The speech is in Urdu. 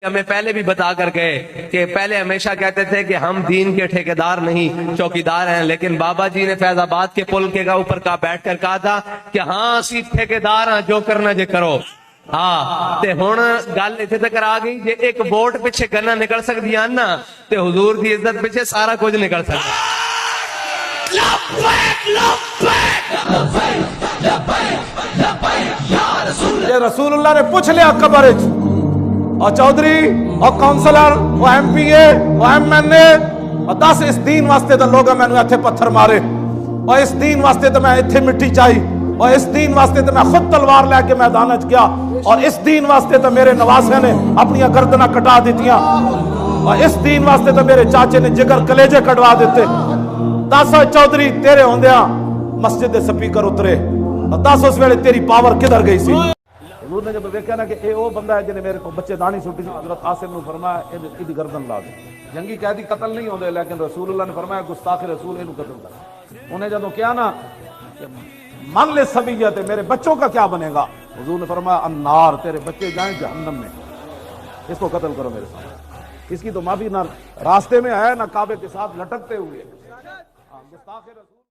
ہمیں پہلے بھی بتا کر گئے کہ پہلے ہمیشہ کہتے تھے کہ ہم دین کے ٹھیکیدار نہیں چوکیدار ہیں، لیکن بابا جی نے فیض آباد کے پل کے اوپر کا بیٹھ کر کہا تھا کہ ہاں اسی ٹھیکیدار ہیں، جو کرنا جے کرو۔ ہاں تے ہن گل اتنے تک آ گئی جے ایک ووٹ پیچھے گنا نکل سکتی ہے نا تے حضور دی عزت پیچھے سارا کچھ نکل سکتا۔ یہ رسول اللہ نے پوچھ لیا قبر وچ، اور چودھری اور کونسلر اور ایم پی اے اور ایم این اے اور 10 اس دین واسطے تو لوگ میں اتنے پتھر مارے، اور اس دین واسطے تو میں اتنے مٹی چائی، اور اس دین واسطے تو میں خود تلوار لے کے میدان وچ گیا، اور اس دین واسطے تو میرے نواسے نے اپنی گردناں کٹا دیتیاں، اور اس دین واسطے تو میرے چاچے نے جگر کلیجے کٹوا دیتے۔ 10 چودھری تیرے ہوندیاں مسجد دے سپیکر اترے، اور 10 اس ویلے تیری پاور کدھر گئی سی؟ حضور نے جب دیکھا نا کہ اے او بندہ ہے جنہیں میرے کو بچے دانی چھوٹی سی، حضرت قاسم نے فرمایا ایدی گردن لا دے۔ جنگی قیدی قتل نہیں ہوندے، لیکن رسول اللہ نے فرمایا گستاخ رسول اینو قتل کر۔ انہیں جدوں کیا نا من لے سبیت، میرے بچوں کا کیا بنے گا؟ حضور نے فرمایا النار، تیرے بچے جائیں جہنم میں، اس کو قتل کرو میرے سامنے۔ اس کی تو معافی نہ راستے میں ہے نہ کعبے کے ساتھ لٹکتے ہوئے۔ گستاخ رسول